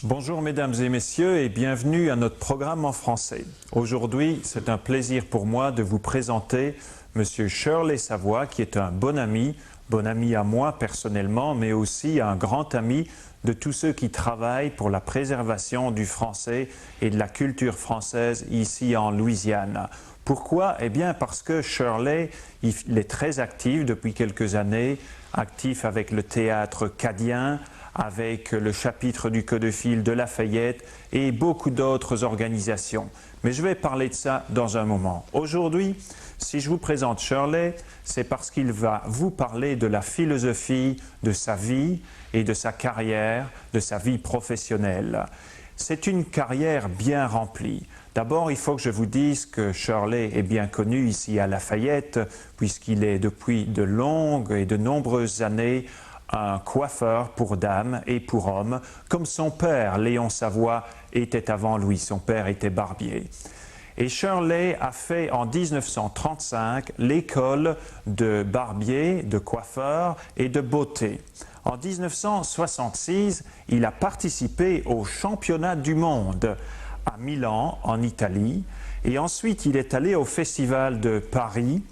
Bonjour mesdames et messieurs et bienvenue à notre programme en français. Aujourd'hui, c'est un plaisir pour moi de vous présenter Monsieur Shirley Savoie qui est un bon ami à moi personnellement, mais aussi un grand ami de tous ceux qui travaillent pour la préservation du français et de la culture française ici en Louisiane. Pourquoi? Eh bien parce que Shirley, il est très actif depuis quelques années, actif avec le théâtre cadien, avec le chapitre du Code de Fil de Lafayette et beaucoup d'autres organisations. Mais je vais parler de ça dans un moment. Aujourd'hui, si je vous présente Shirley, c'est parce qu'il va vous parler de la philosophie de sa vie et de sa carrière, de sa vie professionnelle. C'est une carrière bien remplie. D'abord, il faut que je vous dise que Shirley est bien connu ici à Lafayette, puisqu'il est depuis de longues et de nombreuses années un coiffeur pour dames et pour hommes, comme son père, Léon Savoie, était avant lui. Son père était barbier. Et Shirley a fait en 1935 l'école de barbier, de coiffeur et de beauté. En 1966, il a participé au championnat du monde à Milan, en Italie, et ensuite il est allé au Festival de Paris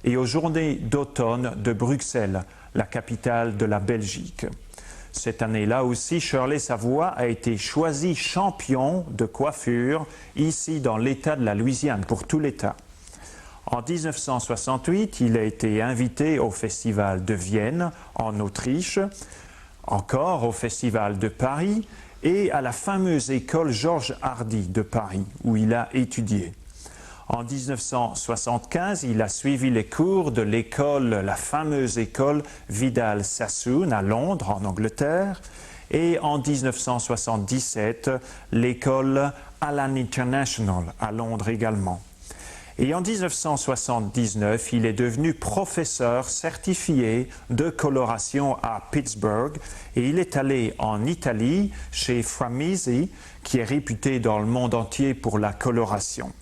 et aux Journées d'automne de Bruxelles, la capitale de la Belgique. Cette année-là aussi, Shirley Savoie a été choisi champion de coiffure ici dans l'État de la Louisiane, pour tout l'État. En 1968, il a été invité au Festival de Vienne, en Autriche, encore au Festival de Paris et à la fameuse école Georges Hardy de Paris, où il a étudié. En 1975, il a suivi les cours de l'école, la fameuse école Vidal-Sassoon à Londres, en Angleterre, et en 1977, l'école Allen International à Londres également. Et en 1979, il est devenu professeur certifié de coloration à Pittsburgh et il est allé en Italie chez Framisi, qui est réputé dans le monde entier pour la coloration.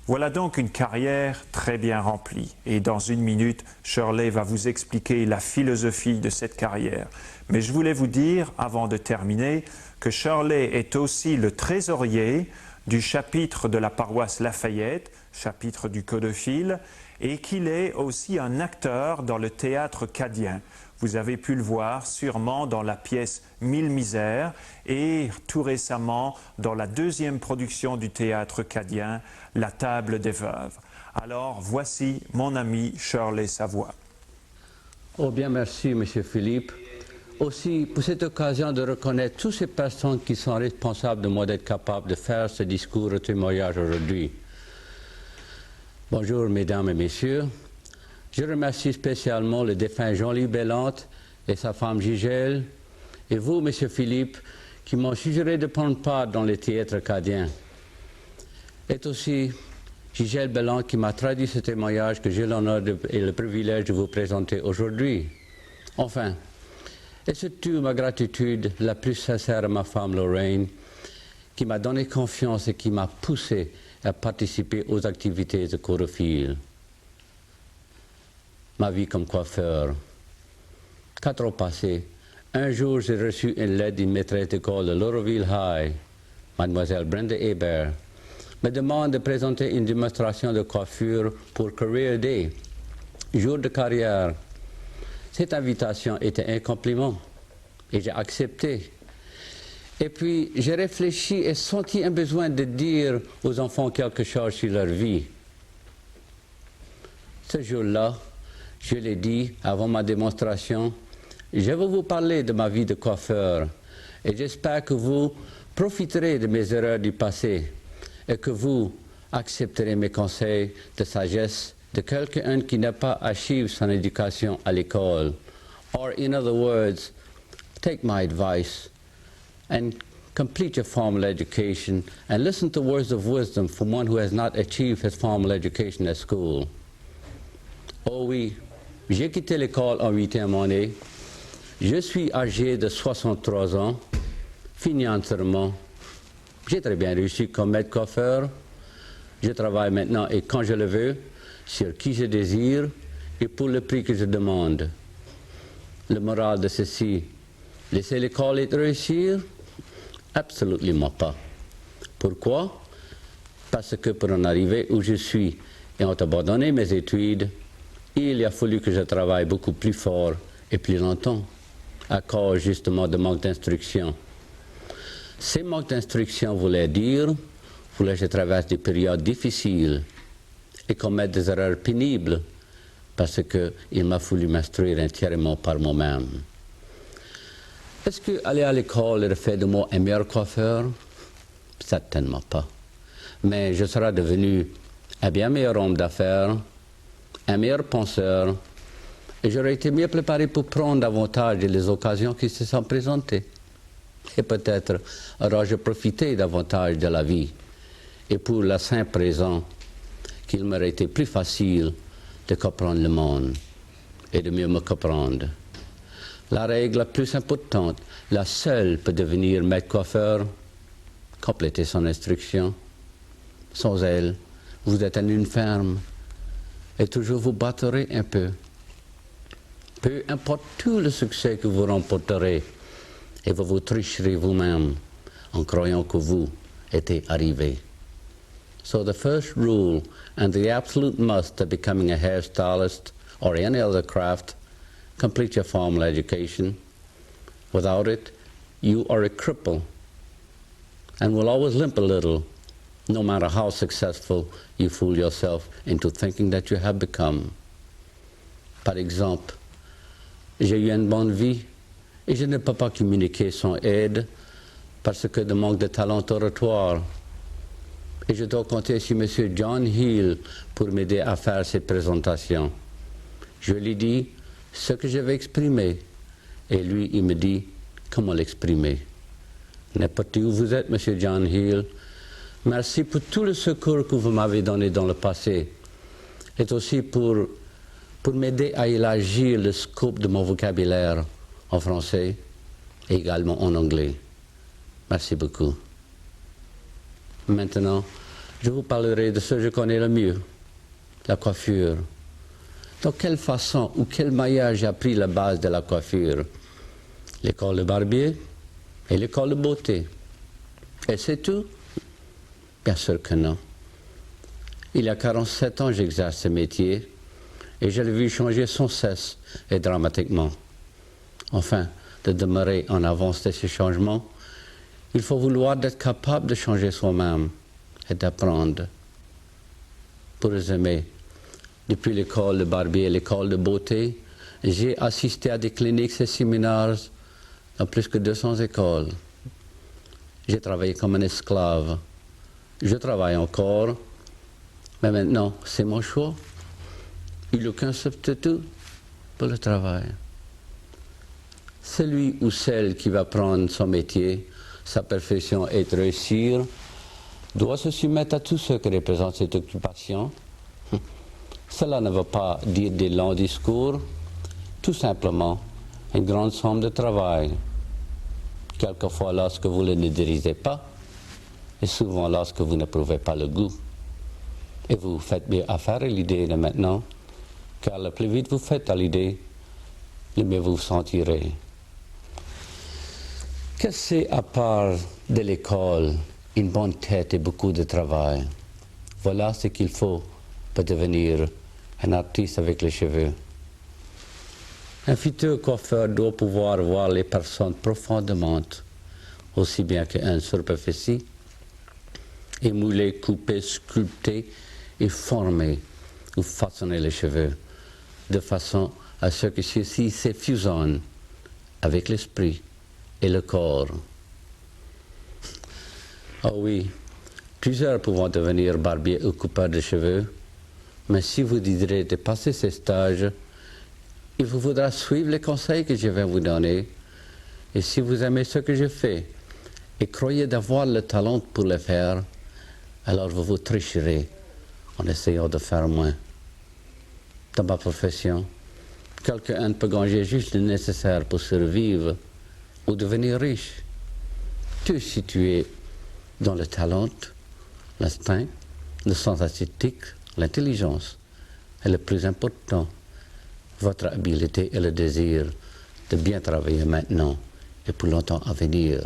Voilà donc une carrière très bien remplie. Et dans une minute, Shirley va vous expliquer la philosophie de cette carrière. Mais je voulais vous dire, avant de terminer, que Shirley est aussi le trésorier du chapitre de la paroisse Lafayette, chapitre du Code de Fil, et qu'il est aussi un acteur dans le théâtre cadien. Vous avez pu le voir sûrement dans la pièce Mille misères et tout récemment dans la deuxième production du théâtre cadien, La table des veuves. Alors voici mon ami Shirley Savoie. Oh bien merci M. Philippe. Aussi pour cette occasion de reconnaître toutes ces personnes qui sont responsables de moi d'être capable de faire ce discours au témoignage aujourd'hui. Bonjour mesdames et messieurs. Je remercie spécialement le défunt Jean-Louis Bellante et sa femme Gigelle, et vous, M. Philippe, qui m'ont suggéré de prendre part dans le théâtre cadien. Et aussi Gigelle Bellante qui m'a traduit ce témoignage que j'ai l'honneur et le privilège de vous présenter aujourd'hui. Enfin, et surtout ma gratitude la plus sincère à ma femme Lorraine, qui m'a donné confiance et qui m'a poussé à participer aux activités de Code de Fil. Ma vie comme coiffeur. 4 ans passés, un jour j'ai reçu une lettre d'une maîtresse d'école de Lauraville High, mademoiselle Brenda Hebert, me demande de présenter une démonstration de coiffure pour Career Day, jour de carrière. Cette invitation était un compliment et j'ai accepté. Et puis j'ai réfléchi et senti un besoin de dire aux enfants quelque chose sur leur vie. Ce jour-là, je l'ai dit avant ma démonstration, je vais vous parler de ma vie de coiffeur et j'espère que vous profiterez de mes erreurs du passé et que vous accepterez mes conseils de sagesse de quelqu'un qui n'a pas achevé son éducation à l'école. Or, in other words, take my advice and complete your formal education and listen to words of wisdom from one who has not achieved his formal education at school. Oh oui, j'ai quitté l'école en 8e année. Je suis âgé de 63 ans, financièrement. J'ai très bien réussi comme maître coiffeur. Je travaille maintenant et quand je le veux, sur qui je désire et pour le prix que je demande. Le moral de ceci, laissez l'école et réussir Absolument pas. Pourquoi? Parce que pour en arriver où je suis et en abandonner mes études, il a fallu que je travaille beaucoup plus fort et plus longtemps, à cause justement de manque d'instruction. Ces manques d'instruction voulaient dire que je traverse des périodes difficiles et commettre des erreurs pénibles parce qu'il m'a fallu m'instruire entièrement par moi-même. Est-ce qu'aller à l'école aurait fait de moi un meilleur coiffeur? Certainement pas. Mais je serais devenu un bien meilleur homme d'affaires, un meilleur penseur, et j'aurais été mieux préparé pour prendre davantage des occasions qui se sont présentées. Et peut-être aurais-je profité davantage de la vie, et pour la simple raison qu'il m'aurait été plus facile de comprendre le monde et de mieux me comprendre. La règle la plus importante, la seule pour devenir maître coiffeur, compléter son instruction. Sans elle, vous êtes en une ferme et toujours vous battrez un peu. Peu importe tout le succès que vous remporterez, et vous vous tricherez vous-même en croyant que vous êtes arrivé. So the first rule and the absolute must of becoming a hairstylist or any other craft, complete your formal education. Without it, you are a cripple and will always limp a little, no matter how successful you fool yourself into thinking that you have become. Par exemple, j'ai eu une bonne vie et je ne peux pas communiquer sans aide parce que de manque de talent oratoire. Et je dois compter sur M. John Hill pour m'aider à faire cette présentation. Je lui dis ce que je vais exprimer et lui, il me dit comment l'exprimer. N'importe où vous êtes, M. John Hill, merci pour tout le secours que vous m'avez donné dans le passé et aussi pour m'aider à élargir le scope de mon vocabulaire en français et également en anglais. Merci beaucoup. Maintenant, je vous parlerai de ce que je connais le mieux, la coiffure. De quelle façon ou quelle manière j'ai appris la base de la coiffure? L'école de barbier et l'école de beauté. Et c'est tout? Bien sûr que non. Il y a 47 ans, j'exerce ce métier et je l'ai vu changer sans cesse et dramatiquement. Enfin, de demeurer en avance de ces changements, il faut vouloir être capable de changer soi-même et d'apprendre. Pour résumer, depuis l'école de barbier et l'école de beauté, j'ai assisté à des cliniques et séminaires dans plus que 200 écoles. J'ai travaillé comme un esclave. Je travaille encore, mais maintenant, c'est mon choix. Il n'y a aucun substitut pour le travail. Celui ou celle qui va prendre son métier, sa profession et réussir, doit se soumettre à tout ce que représente cette occupation. Cela ne veut pas dire des longs discours, tout simplement une grande somme de travail. Quelquefois lorsque vous ne le désirez pas, et souvent lorsque vous n'éprouvez pas le goût. Et vous faites bien affaire à l'idée de maintenant, car le plus vite vous faites à l'idée, le mieux vous sentirez. Qu'est-ce que c'est à part de l'école, une bonne tête et beaucoup de travail? Voilà ce qu'il faut pour devenir un artiste avec les cheveux. Un futur coiffeur doit pouvoir voir les personnes profondément, aussi bien qu'une superficie, émouler, couper, sculpter et former ou façonner les cheveux, de façon à ce que ceux-ci se fusionnent avec l'esprit et le corps. Oh oui, plusieurs pouvant devenir barbier ou coupeur de cheveux, mais si vous désirez dépasser ces stages, il vous faudra suivre les conseils que je vais vous donner. Et si vous aimez ce que je fais et croyez d'avoir le talent pour le faire, alors vous vous tricherez en essayant de faire moins. Dans ma profession, quelqu'un peut gagner juste le nécessaire pour survivre ou devenir riche. Tout est situé dans le talent, l'instinct, le sens esthétique, l'intelligence. Et le plus important, votre habileté et le désir de bien travailler maintenant et pour longtemps à venir.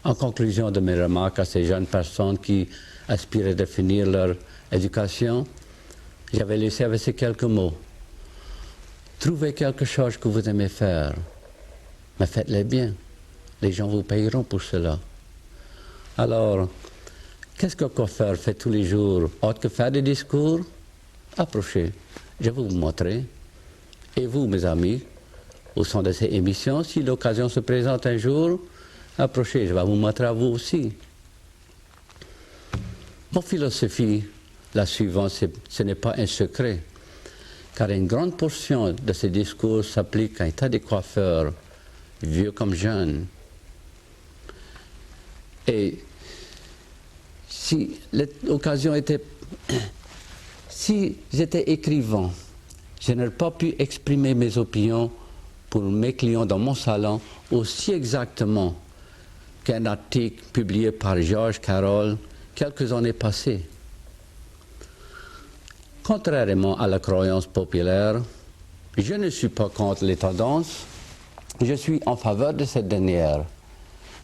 En conclusion de mes remarques à ces jeunes personnes qui aspiraient à finir leur éducation, j'avais laissé avec ces quelques mots. Trouvez quelque chose que vous aimez faire, mais faites-le bien. Les gens vous payeront pour cela. Alors, qu'est-ce qu'un coiffeur fait tous les jours, autre que faire des discours? Approchez, je vais vous montrer. Et vous, mes amis, au sein de ces émissions, si l'occasion se présente un jour, approchez, je vais vous montrer à vous aussi. Mon philosophie, la suivante, ce n'est pas un secret, car une grande portion de ces discours s'applique à un tas de coiffeurs, vieux comme jeunes. Et si l'occasion était... Si j'étais écrivain, je n'aurais pas pu exprimer mes opinions pour mes clients dans mon salon aussi exactement qu'un article publié par George Carroll quelques années passées. Contrairement à la croyance populaire, je ne suis pas contre les tendances, je suis en faveur de cette dernière,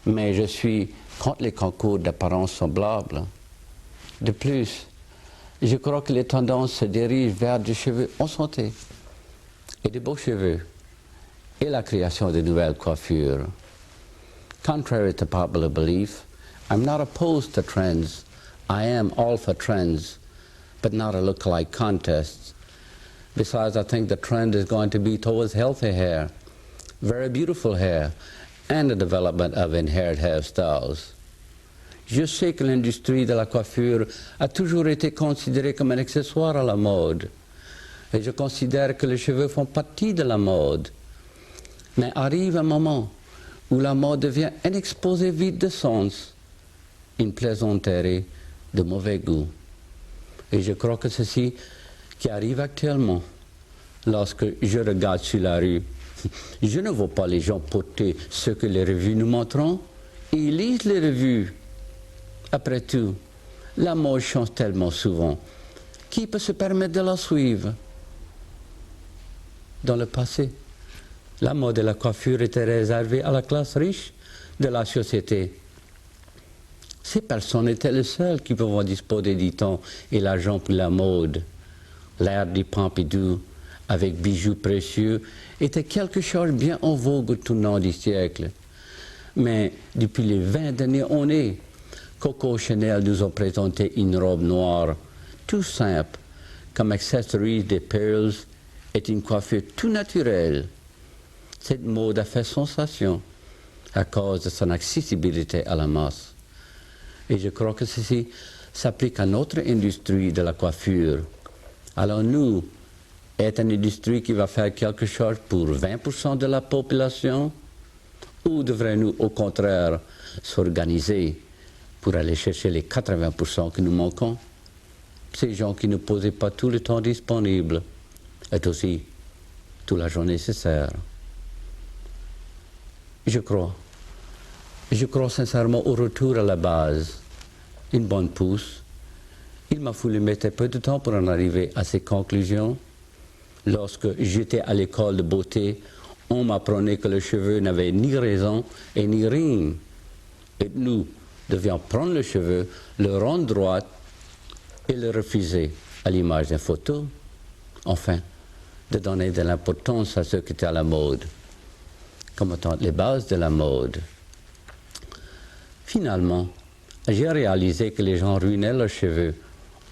mais je suis contre les concours d'apparence semblables. De plus, je crois que les tendances se dirigent vers des cheveux en santé et de beaux cheveux et la création de nouvelles coiffures. Contrary to popular belief, I'm not opposed to trends. I am all for trends, but not a look-alike contest. Besides, I think the trend is going to be towards healthy hair, very beautiful hair, and the development of inherent hairstyles. Je sais que l'industrie de la coiffure a toujours été considérée comme un accessoire à la mode. Et je considère que les cheveux font partie de la mode. Mais arrive un moment où la mode devient un exposé vide de sens, une plaisanterie de mauvais goût. Et je crois que ceci qui arrive actuellement, lorsque je regarde sur la rue, je ne vois pas les gens porter ce que les revues nous montreront. Ils lisent les revues. Après tout, la mode change tellement souvent. Qui peut se permettre de la suivre? Dans le passé, la mode et la coiffure étaient réservées à la classe riche de la société. Ces personnes étaient les seules qui pouvaient disposer du temps et l'argent pour la mode. L'ère du Pompidou, avec bijoux précieux, était quelque chose bien en vogue au tournant du siècle. Mais depuis les 20 dernières années, Coco Chanel nous a présenté une robe noire, tout simple, comme accessoire des pearls et une coiffure tout naturelle. Cette mode a fait sensation à cause de son accessibilité à la masse. Et je crois que ceci s'applique à notre industrie de la coiffure. Alors nous, est une industrie qui va faire quelque chose pour 20% de la population, ou devrait-nous au contraire s'organiser pour aller chercher les 80% que nous manquons? Ces gens qui ne posaient pas tout le temps disponible et aussi tout l'argent nécessaire. Je crois sincèrement au retour à la base, une bonne pousse. Il m'a fallu mettre peu de temps pour en arriver à ces conclusions. Lorsque j'étais à l'école de beauté, on m'apprenait que le cheveu n'avait ni raison et ni rime. Et nous devions prendre le cheveu, le rendre droit et le refuser à l'image d'une photo. Enfin, de donner de l'importance à ce qui était à la mode, comme étant les bases de la mode. Finalement, j'ai réalisé que les gens ruinaient leurs cheveux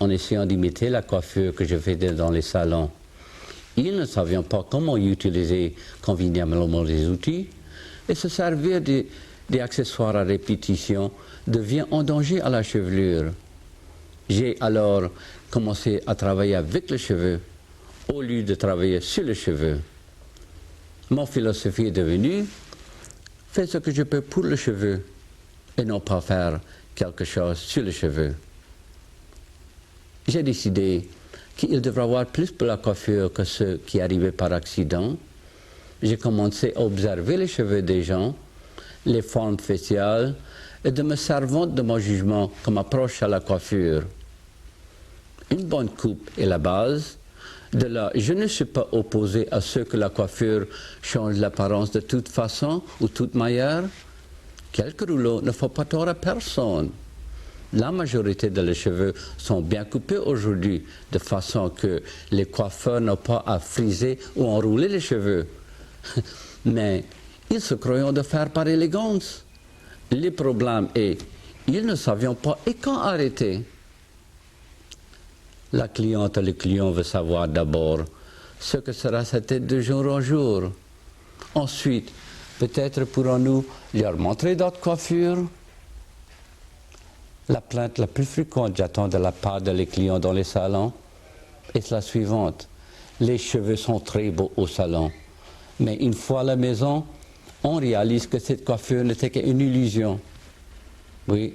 en essayant d'imiter la coiffure que je faisais dans les salons. Ils ne savaient pas comment utiliser convenablement les outils et se servir des accessoires à répétition devient un danger à la chevelure. J'ai alors commencé à travailler avec les cheveux au lieu de travailler sur les cheveux. Mon philosophie est devenue « fais ce que je peux pour les cheveux et non pas faire quelque chose sur les cheveux ». J'ai décidé qu'il devrait y avoir plus pour la coiffure que ce qui arrivait par accident. J'ai commencé à observer les cheveux des gens, les formes faciales, et de me servir de mon jugement comme approche à la coiffure. Une bonne coupe est la base. De là, je ne suis pas opposé à ce que la coiffure change l'apparence de toute façon ou toute manière. Quelques rouleaux ne font pas tort à personne. La majorité de les cheveux sont bien coupés aujourd'hui, de façon que les coiffeurs n'ont pas à friser ou enrouler les cheveux. Mais ils se croyaient de faire par élégance. Le problème est, ils ne savaient pas et quand arrêter. La cliente et le client veulent savoir d'abord ce que sera sa tête de jour en jour. Ensuite, peut-être pourrons-nous leur montrer d'autres coiffures. La plainte la plus fréquente, j'attends de la part des clients dans les salons, est la suivante. Les cheveux sont très beaux au salon, mais une fois à la maison, on réalise que cette coiffure n'était qu'une illusion. Oui,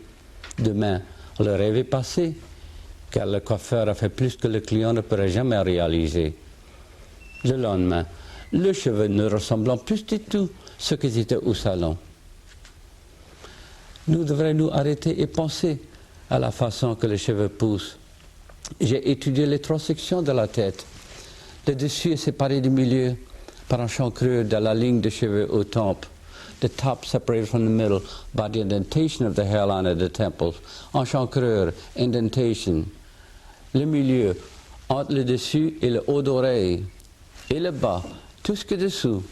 demain, le rêve est passé, car le coiffeur a fait plus que le client ne pourrait jamais réaliser. Le lendemain, le cheveu ne ressemblant plus du tout à ce qu'ils étaient au salon. Nous devrions nous arrêter et penser à la façon que les cheveux poussent. J'ai étudié les 3 sections de la tête. Le dessus est séparé du milieu par un champ creux de la ligne de cheveux au temple. The top separated from the middle by the indentation of the hairline at the temples. Un champ creux, indentation. Le milieu, entre le dessus et le haut d'oreille. Et le bas, tout ce qui est dessous.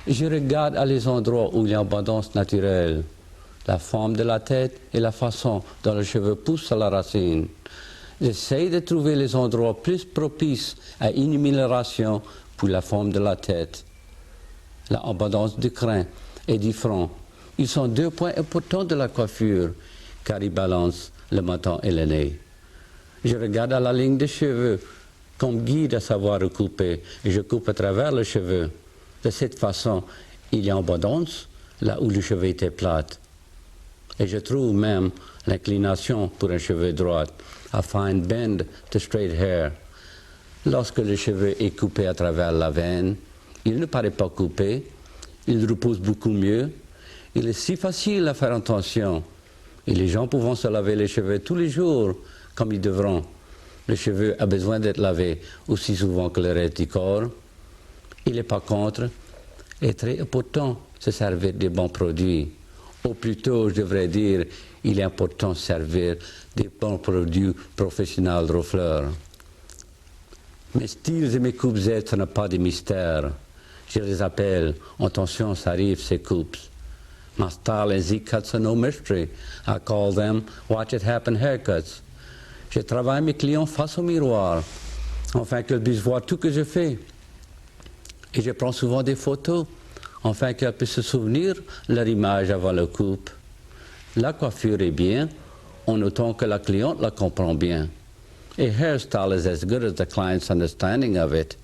Je regarde à les endroits où il y a abondance naturelle. La forme de la tête et la façon dont le cheveu pousse à la racine. J'essaie de trouver les endroits plus propices à une amélioration pour la forme de la tête. L'abondance du crin et du front. Ils sont 2 points importants de la coiffure, car ils balancent le menton et le nez. Je regarde à la ligne des cheveux comme guide à savoir couper, et je coupe à travers le cheveu. De cette façon, il y a abondance là où le cheveu était plat. Et je trouve même l'inclination pour un cheveu droit, a fine bend to straight hair. Lorsque le cheveu est coupé à travers la veine, il ne paraît pas coupé, il repousse beaucoup mieux, il est si facile à faire attention, et les gens pouvant se laver les cheveux tous les jours comme ils devront. Le cheveu a besoin d'être lavé aussi souvent que le reste du corps. Il n'est pas contre, et très important de se servir des bons produits. Ou plutôt, je devrais dire, il est important de servir des bons produits professionnels de fleurs. Mes styles et mes coupes Z, ce n'est pas de mystère. Je les appelle, attention, ça arrive, ces coupes. My style and Z-cuts are no mystery. I call them watch it happen haircuts. Je travaille mes clients face au miroir, afin qu'ils puissent voir tout ce que je fais. Et je prends souvent des photos, afin qu'elles puissent se souvenir de leur image avant la coupe. La coiffure est bien, en autant que la cliente la comprend bien. A hairstyle is as good as the client's understanding of it.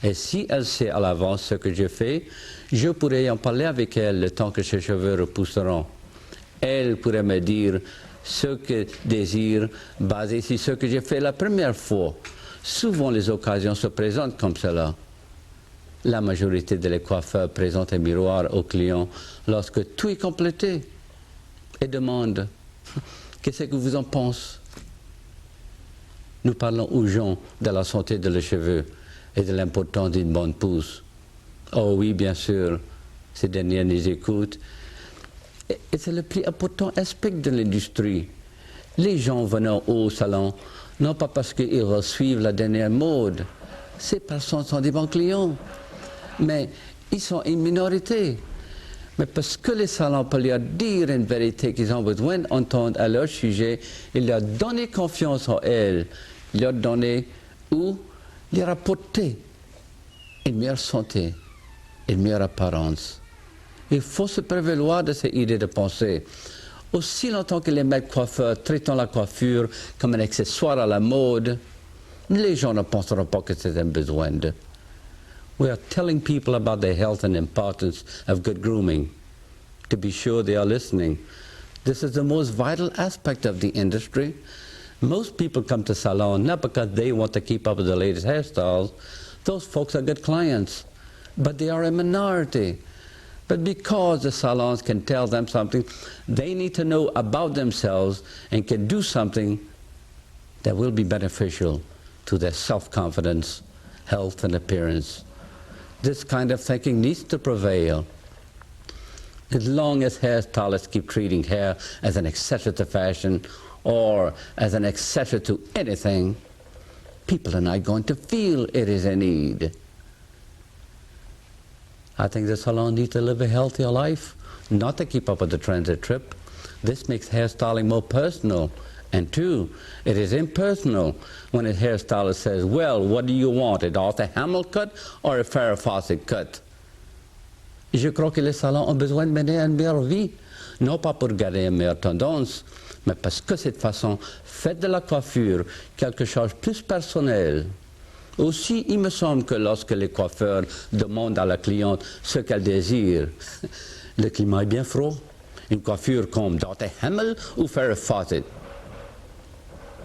Et si elle sait à l'avance ce que je fais, je pourrais en parler avec elle le temps que ses cheveux repousseront. Elle pourrait me dire ce qu'elle désire, basé sur ce que j'ai fait la première fois. Souvent, les occasions se présentent comme cela. La majorité des coiffeurs présentent un miroir aux clients lorsque tout est complété et demandent « Qu'est-ce que vous en pensez ?» Nous parlons aux gens de la santé de leurs cheveux et de l'importance d'une bonne pousse. Oh oui, bien sûr, ces derniers nous écoutent. Et c'est le plus important aspect de l'industrie. Les gens venant au salon, non pas parce qu'ils suivent la dernière mode, ces personnes sont des bons clients, mais ils sont une minorité. Mais parce que les salons peuvent leur dire une vérité qu'ils ont besoin d'entendre à leur sujet, ils leur donnent confiance en elles, ils leur donnent ou leur apporter une meilleure santé, une meilleure apparence. Il faut se prévaloir de ces idées de pensée. Aussi longtemps que les maîtres coiffeurs traitent la coiffure comme un accessoire à la mode, les gens ne penseront pas que c'est un besoin de. We are telling people about the health and importance of good grooming. To be sure they are listening. This is the most vital aspect of the industry. Most people come to salon not because they want to keep up with the latest hairstyles. Those folks are good clients, but they are a minority. But because the salons can tell them something, they need to know about themselves and can do something that will be beneficial to their self-confidence, health, and appearance. This kind of thinking needs to prevail. As long as hairstylists keep treating hair as an accessory to fashion or as an accessory to anything, people are not going to feel it is a need. I think the salon needs to live a healthier life, not to keep up with the transit trip. This makes hairstyling more personal. And two, it is impersonal when a hairstylist says, well, what do you want, a Arthur Hamill cut or a Farrah Fawcett cut? Je crois que les salons ont besoin de mener une meilleure vie, non pas pour garder une meilleure tendance, mais parce que cette façon fait de la coiffure quelque chose de plus personnel. Aussi, il me semble que lorsque les coiffeurs demandent à la cliente ce qu'elle désire, le climat est bien froid. Une coiffure comme Dr. Hamill ou Farrah Fawcett.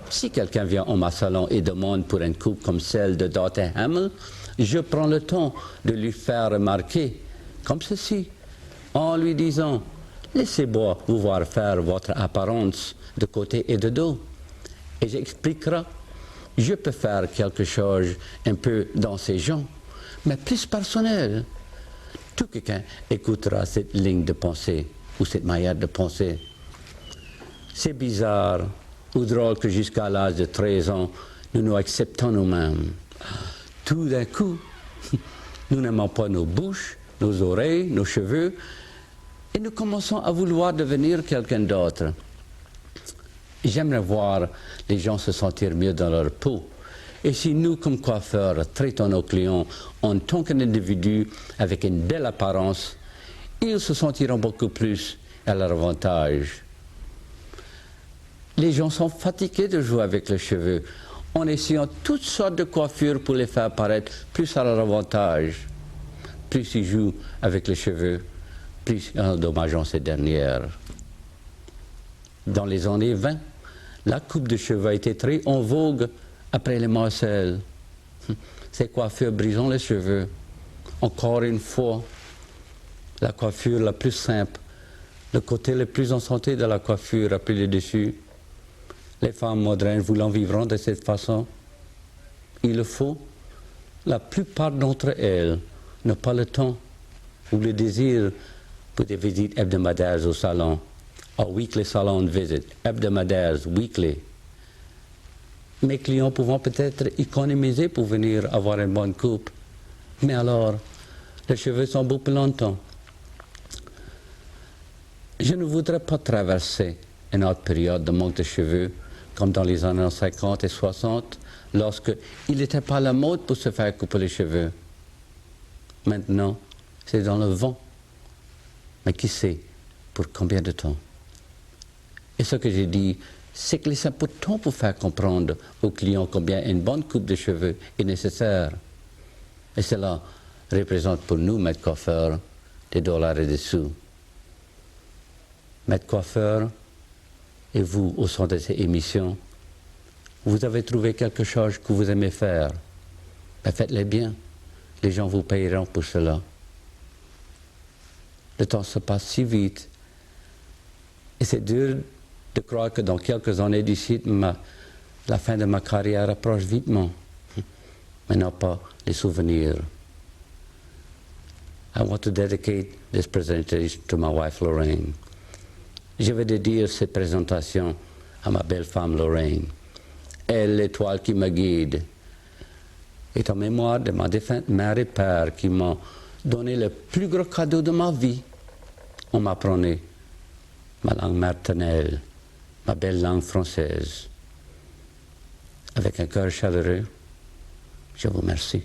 Si quelqu'un vient en ma salon et demande pour une coupe comme celle de Dr. Hamill, je prends le temps de lui faire remarquer, comme ceci, en lui disant « Laissez-moi vous voir faire votre apparence de côté et de dos. » Et j'expliquerai, je peux faire quelque chose un peu dans ces genres, mais plus personnel. Tout quelqu'un écoutera cette ligne de pensée ou cette manière de penser. C'est bizarre ou drôle que jusqu'à l'âge de 13 ans, nous nous acceptons nous-mêmes. Tout d'un coup, nous n'aimons pas nos bouches, nos oreilles, nos cheveux, et nous commençons à vouloir devenir quelqu'un d'autre. J'aimerais voir les gens se sentir mieux dans leur peau. Et si nous, comme coiffeurs, traitons nos clients en tant qu'individus avec une belle apparence, ils se sentiront beaucoup plus à leur avantage. Les gens sont fatigués de jouer avec les cheveux en essayant toutes sortes de coiffures pour les faire paraître plus à leur avantage. Plus ils jouent avec les cheveux, plus en endommageant ces dernières. Dans les années 20, la coupe de cheveux a été très en vogue après les Marcel. Ces coiffures brisant les cheveux. Encore une fois, la coiffure la plus simple, le côté le plus en santé de la coiffure a pris le dessus. Les femmes modernes voulant vivre de cette façon, il le faut. La plupart d'entre elles n'ont pas le temps ou le désir pour des visites hebdomadaires au salon. A weekly salon visit, hebdomadaires, weekly. Mes clients pouvant peut-être économiser pour venir avoir une bonne coupe. Mais alors, les cheveux sont beaux pour longtemps. Je ne voudrais pas traverser une autre période de manque de cheveux, comme dans les années 50 et 60, lorsqu'il n'était pas la mode pour se faire couper les cheveux. Maintenant, c'est dans le vent. Mais qui sait pour combien de temps? Et ce que j'ai dit, c'est qu'il est important pour faire comprendre aux clients combien une bonne coupe de cheveux est nécessaire. Et cela représente pour nous, maître coiffeur, des dollars et des sous. Maître coiffeur, et vous, au sein de ces émissions, vous avez trouvé quelque chose que vous aimez faire. Ben faites-le bien. Les gens vous payeront pour cela. Le temps se passe si vite. Et c'est dur de croire que dans quelques années d'ici, la fin de ma carrière approche vitement. Mais non pas les souvenirs. I want to dedicate this presentation to my wife, Lorraine. Je vais dédier cette présentation à ma belle femme Lorraine. Elle, l'étoile qui me guide, est en mémoire de ma défunte mère et père qui m'ont donné le plus gros cadeau de ma vie. On m'apprenait ma langue maternelle, ma belle langue française. Avec un cœur chaleureux, je vous remercie.